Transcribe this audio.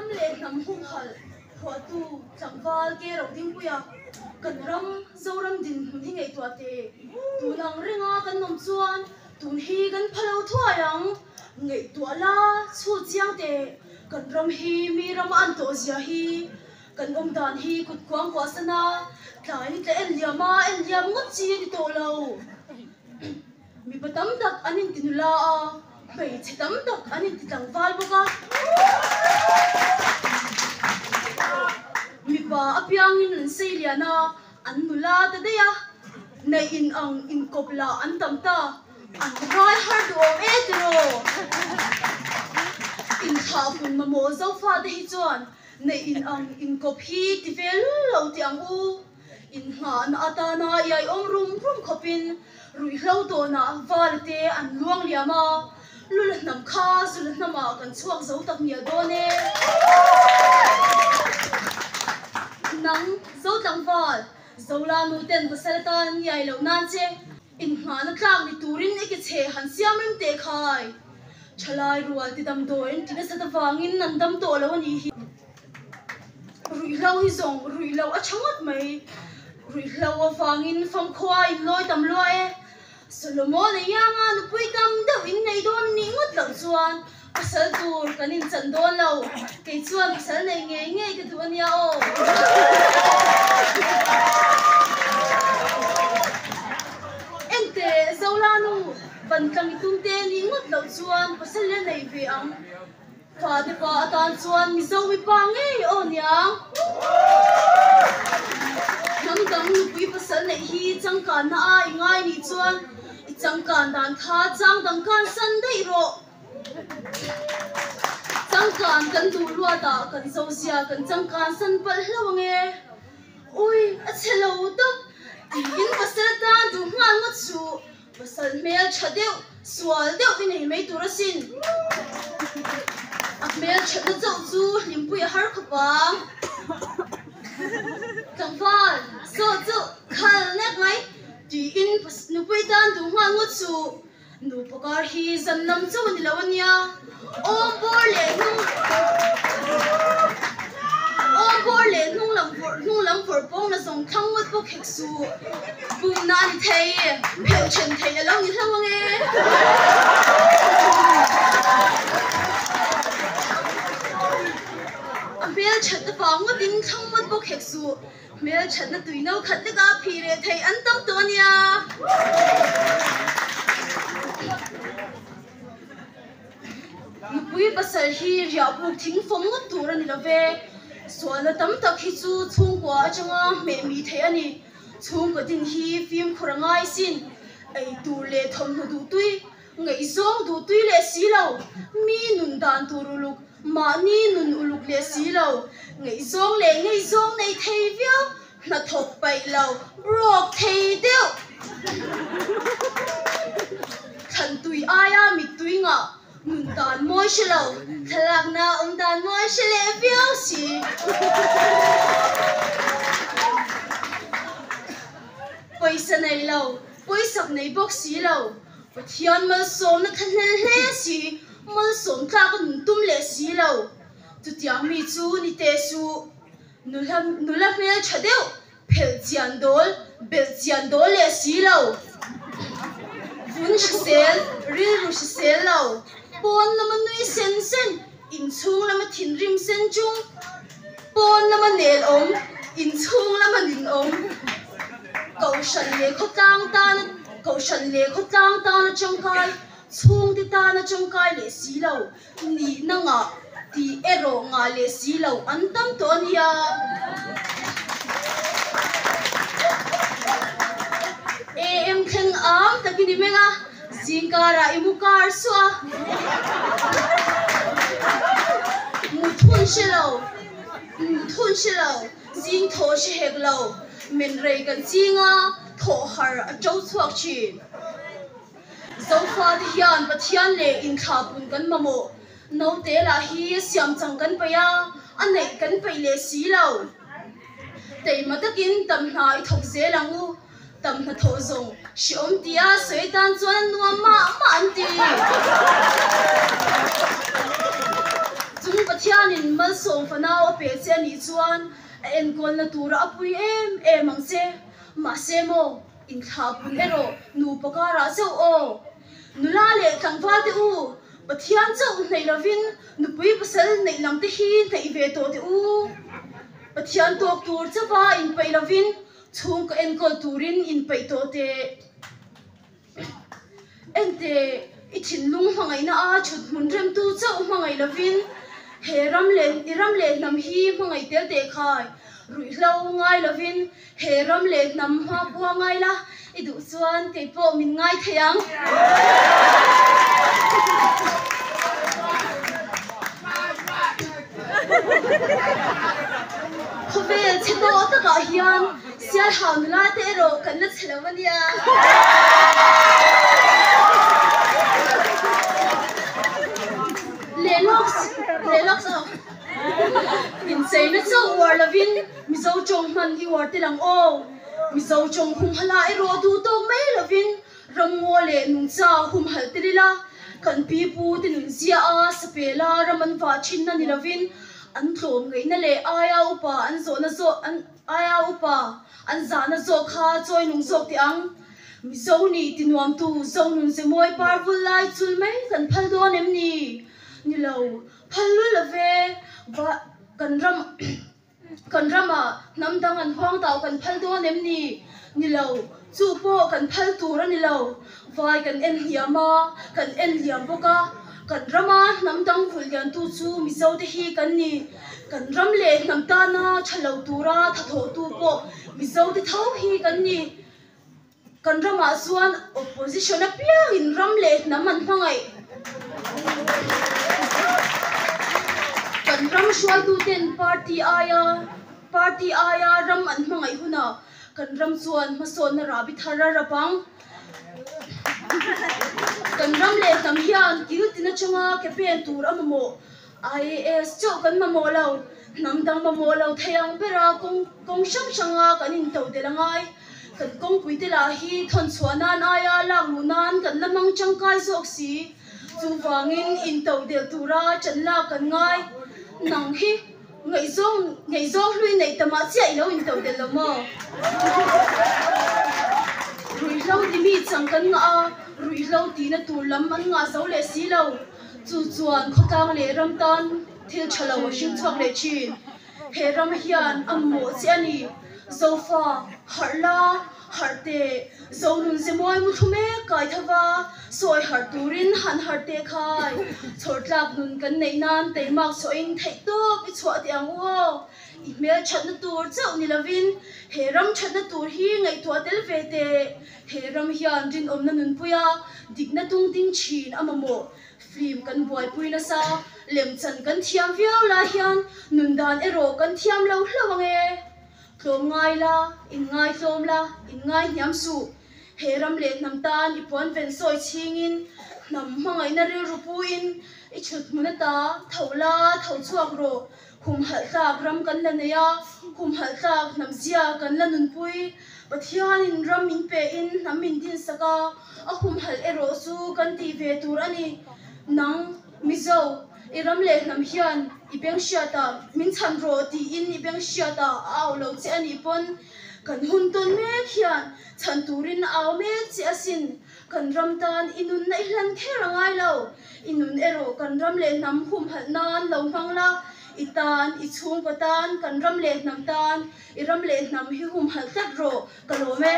lệ nằm hung hal hoa tu chẳng val kia đầu tiên bùa cần ram dâu ram din hung thi ngày tua tê tu nang ringa cần nom chuan tu hi cần phalo thua yang ngày tua la chu chiang tê cần ram hi mi ram an to zia hi cần đàn hi cụt quang quá sana lại ni tê en liam ngất chi đi to lâu mi batam dak anin tinula a bai chitam dak anin titang val boka mi pa apiang in sei liana an nula ta deya nei in ang in kopla an tamta an rai har do e tro in kha kun mamo zo fa de hi chuan nei in ang in kop hi ti vel lo ti ang u in han atana yai om rum khopin rui hlo to na valte an luang liama lulat nam kha zulat nama kan chuak zo tak nia done nang zo tang val zo la nu ten basalatan yai lo nan che in han tlang ni turin eke che han siam rim te khai chalai rual ti dam doin tina sata wangin nan dam to lo ni hi rui hlo hi zong rui lo a changot mai rui hlo a wangin fam khwa in loi tam loi Solomon yang anu pui tam dau in nei don ni ngot lo chuan pasal tur kanin chan don lo ke chuan pasal nei nge ka tuan ya o ente zolanu ban tlang tum te ni ngot lo chuan pasal le nei ve ang fa de pa atan chuan mi zo mi pa nge o nyang nam dang nu pui pasal nei hi chang kan na ai ngai ni chuan chẳng cần đàn tha chẳng đằng can sân đây rồi chẳng cần đủ lúa ta cần sâu xia cần chẳng cần sân bật lâu nghe ôi chết lâu đó thì in bớt ta đủ ngon ngất su bớt sân mẹ chặt điệu xóa điệu bên này mấy tuổi xin mẹ chặt nó dậu su liêm bụi har khập bám chẳng phải sợ dậu khăn nét mấy di in nu paitan du hwan ngot su nu pokar hi zan nam chu ni lawanya om bor le nung lam for pong na song thang ngot pok hek su bum na ni thei phel chen thei along ni thang nge amel chat ta pa ngot din thang ngot pok hek su mel chat na tui no khat le ka phi re thei an tam to nia nu pui pasal hi ria bu thing fom ngot tur ani love so na tam tak hi chu chung kwa changa me mi thei ani chung ko din hi film khorangai sin ei tur le thom nu du tui ngai zong du tui le si lo mi nun dan turuluk ma ni nun uluk le si lo ngai zong nei thei vio na thok pai lo brok thei deu than tui aya mi tui nga nun dan moi shelo thalak na dan moi shele vio si paisa nei lo paisa nei bok si lo pathian mal som na khan hle si mal som ka kan tum le si lo tu tiang mi chu ni te su nulam me chadeu phel chian dol le si lo vun sel ril ru sel lo pon lama nui sen in chung lama thin rim sen chung pon lama nel om in chung lama nin om cầu shan le kho tang ta na chong kai chung ti ta na chong kai le si lo ni na nga ti ero nga le si lo an tam to nia em khen am takini menga zingara imukar swa muthun shelo zing tho she heglo men rei kan chinga tho har a chau chuak chin zo fa di hian pathian le in kha pun kan mamo no te la hi siam chang kan paya anei kan pai le si lo tei matakin tam na I thok ze langu tam na tho zong shi om tia soi tan chuan nuam ma an ti chung pathian in mal som fanao a pe che ni chuan a en kol na tura apui em ang che ma se mo in kha pun ero nu pakara chau o nula le tlangwa te u pathian chau nei lovin nupui pasal nei lam te hi nei ve to te u pathian tok tur chawa in pai lovin chung ka en kol turin in pai to te ente ithin lung mangai na a chut mun rem tu chau mangai lovin he ram le nam hi mangai tel te khai rui hlo ngai lovin he ram le nam ha bua ngai la idu chuan ke po min ngai thayang khobe chendo ta ka hian sial haun la te ro kan na chelawania Lelox min sei na chau war lovin mizo chong man i war te lang o mizo chong hum hala i ro du to mai lovin ram ngo le nung cha hum hal te la kan pi pu te nung zia a sapela raman va chin na ni lovin an thlom ngei na le aya upa an zo na zo an aya upa an za na zo kha choi nung zok ti ang mizo ni tinuam tu zo nun se moi parvul lai chul mai kan phal do nem ni nilo phalu lave va kan rama namdang an hwang taw kan phal do nem ni nilo chu po kan phal tur ani lo vai kan en hiama kan en hiam boka kan rama namdang phulyan tu chu mizo te hi kan ni kan ram le namta na chalo tura thatho tu po mizo te thau hi kan ni kan rama suan opposition a pia in ram le naman hangai kan ram shwal tu ten party aya ram an mangai huna kan ram chuan mason na rabi thara rapang kan ram le tam hian kil tina changa ke pen tur amamo IAS cho kan mamo lo namdang mamo lo thayang bera kong shanga kan in to de langai kan kong pui te la hi thon chuanan aya lang lunan kan lamang changkai sok si chu wangin in to de tura chanla kan ngai nang hi ngai zong hlui nei tama chai lo in to de lomo rui hlo di mi chang kan nga rui hlo ti na tur lam an nga zo le si lo chu chuan khotang le ram tan thil chalo shin chok le chin he ram hian ammo che ani zofa harla harte zonun se moi mu thume kai thawa soi har turin han harte khai chhotlak nun kan nei nan teimak so in thei to pi chwa ti ang wo email chat na tur chau ni lovin heram chat na tur hi ngai to tel ve te heram hian rin om na nun puya dikna tung ting chin amamo film kan boy puina sa lem chan kan thiam viau la hian nun dan ero kan thiam lo hlawang e tlom ngai la in ngai tlom la in ngai nyam su heram le nam tan ipon ven soi chingin nam mangai na ril rupuin I chut munata thola thau chuak ro hum hal tak ram kan la neya hum hal tak nam zia kan la nun pui pathian in ram in pe in nam in din saka a hum hal ero su kan ti ve tur ani nang mizo iram le nam hian ibeng shiata min chan ro ti in ibeng shiata aw lo che ani pon kan hun ton me hian chan turin aw me chi asin kan ram tan inun na ihlan kherangai lo inun ero kan ram le nam hum hal nan lo hangla itan ichung patan kan ram le nam tan iram le nam hi hum hal tat ro kalome